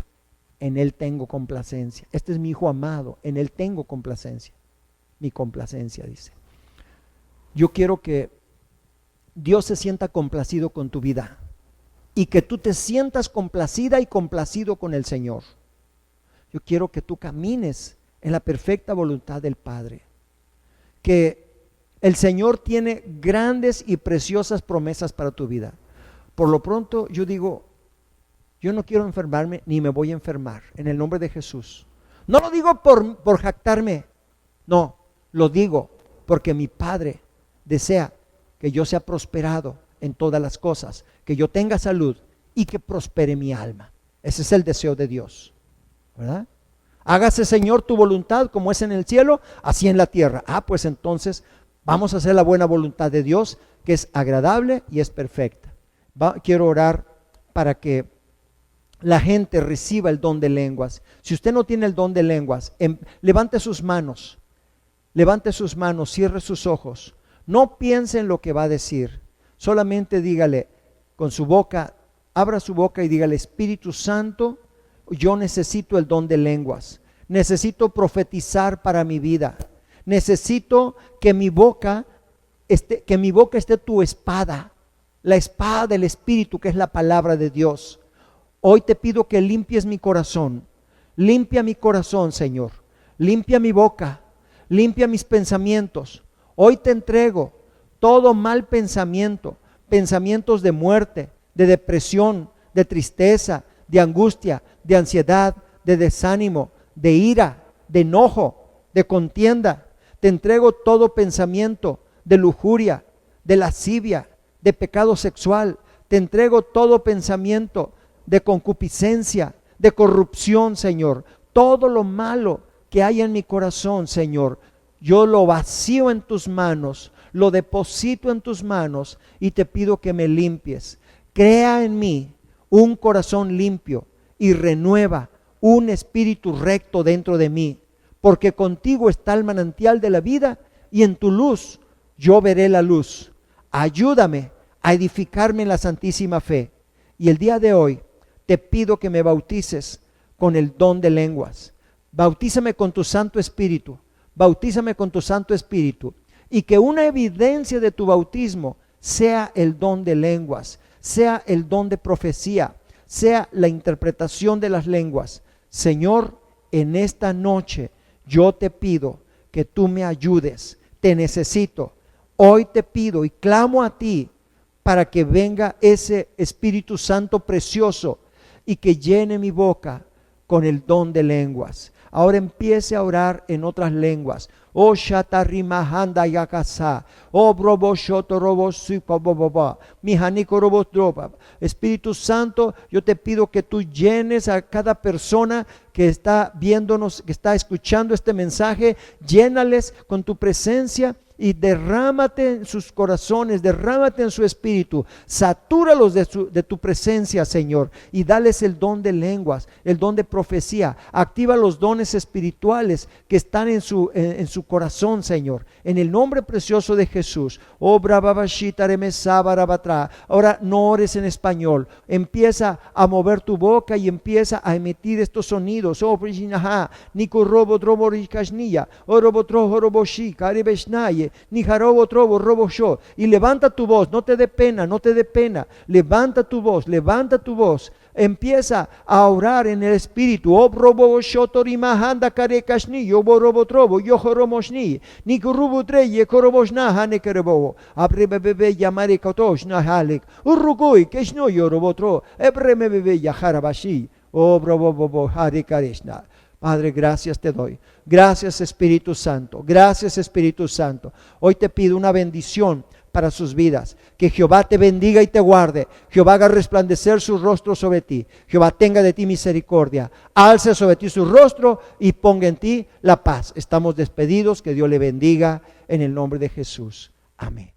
en él tengo complacencia. Este es mi hijo amado, en él tengo complacencia. Mi complacencia, dice. Yo quiero que Dios se sienta complacido con tu vida y que tú te sientas complacida y complacido con el Señor. Yo quiero que tú camines en la perfecta voluntad del Padre, que el Señor tiene grandes y preciosas promesas para tu vida. Por lo pronto yo digo: yo no quiero enfermarme ni me voy a enfermar, en el nombre de Jesús. No lo digo por jactarme, no, lo digo porque mi Padre desea que yo sea prosperado en todas las cosas, que yo tenga salud y que prospere mi alma. Ese es el deseo de Dios, ¿verdad? Hágase, Señor, tu voluntad como es en el cielo, así en la tierra. Pues entonces vamos a hacer la buena voluntad de Dios, que es agradable y es perfecta. Quiero orar para que la gente reciba el don de lenguas. Si usted no tiene el don de lenguas, levante sus manos, cierre sus ojos. No piense en lo que va a decir, solamente dígale con su boca, abra su boca y dígale: Espíritu Santo, yo necesito el don de lenguas, necesito profetizar para mi vida, necesito que mi boca esté tu espada, la espada del Espíritu, que es la palabra de Dios. Hoy te pido que limpies mi corazón. Limpia mi corazón, Señor. Limpia mi boca. Limpia mis pensamientos. Hoy te entrego todo mal pensamiento, pensamientos de muerte, de depresión, de tristeza, de angustia, de ansiedad, de desánimo, de ira, de enojo, de contienda. Te entrego todo pensamiento de lujuria, de lascivia, de pecado sexual. Te entrego todo pensamiento de concupiscencia, de corrupción, Señor. Todo lo malo que hay en mi corazón, Señor, yo lo vacío en tus manos, lo deposito en tus manos y te pido que me limpies. Crea en mí un corazón limpio y renueva un espíritu recto dentro de mí, porque contigo está el manantial de la vida y en tu luz yo veré la luz. Ayúdame a edificarme en la santísima fe. Y el día de hoy te pido que me bautices con el don de lenguas. Bautízame con tu Santo Espíritu. Bautízame con tu Santo Espíritu. Y que una evidencia de tu bautismo sea el don de lenguas, sea el don de profecía, sea la interpretación de las lenguas. Señor, en esta noche yo te pido que tú me ayudes. Te necesito. Hoy te pido y clamo a ti para que venga ese Espíritu Santo precioso y que llene mi boca con el don de lenguas. Ahora empiece a orar en otras lenguas. Oh shatarimahanda yakasa, oh broboshoto robosupa mihaniko robosdropa. Espíritu Santo, yo te pido que tú llenes a cada persona que está viéndonos, que está escuchando este mensaje. Llénales con tu presencia y derrámate en sus corazones, derrámate en su espíritu, satúralos de tu presencia, Señor, y dales el don de lenguas, el don de profecía. Activa los dones espirituales que están en su corazón, Señor, en el nombre precioso de Jesús. Oh brababashita remesabarabatra. Ahora no ores en español, empieza a mover tu boca y empieza a emitir estos sonidos. Oh prishinaha, nikorobo dromorikashniya, orobotroho roboshi, karibeshnaye, ni jarobo trobo robo yo. Y levanta tu voz, no te dé pena, no te dé pena. Levanta tu voz, levanta tu voz. Empieza a orar en el espíritu. Oh robo shotorimahanda karekashni, yo robo trobo, yo joromoshni, ni kurubu treye koroboshna hanekerebo. Abrebebe yamare kotoshna halik. Urugoi keshno yo robotro. Ebremebe yaharabashi. Oh robo harekareshna. Padre, gracias te doy. Gracias Espíritu Santo. Gracias Espíritu Santo. Hoy te pido una bendición para sus vidas. Que Jehová te bendiga y te guarde. Jehová haga resplandecer su rostro sobre ti. Jehová tenga de ti misericordia. Alce sobre ti su rostro y ponga en ti la paz. Estamos despedidos. Que Dios le bendiga en el nombre de Jesús. Amén.